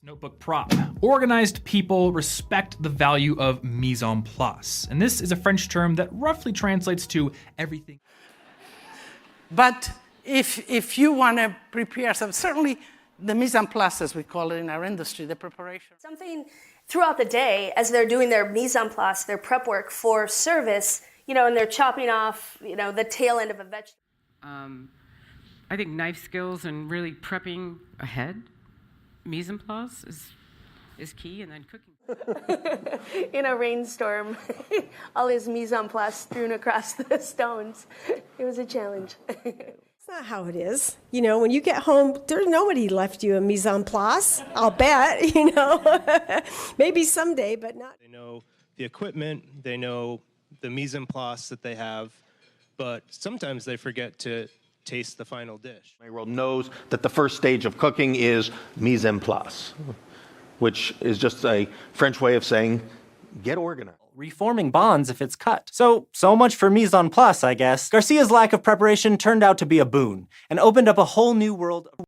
Notebook prop. Organized people respect the value of mise en place. And this is a French term that roughly translates to everything. But if you want to prepare some, certainly the mise en place, as we call it in our industry, the preparation. Something throughout the day, as they're doing their mise en place, their prep work for service, and they're chopping off, the tail end of a vegetable. I think knife skills and really prepping ahead, mise en place is key, and then cooking. In a rainstorm, all his mise en place strewn across the stones. It was a challenge. It's not how it is. When you get home, there's nobody left you a mise en place. I'll bet, Maybe someday, but not. They know the equipment, they know the mise en place that they have, but sometimes they forget to taste the final dish. My world knows that the first stage of cooking is mise en place, which is just a French way of saying get organized. Reforming bonds if it's cut. So much for mise en place, I guess. Garcia's lack of preparation turned out to be a boon and opened up a whole new world of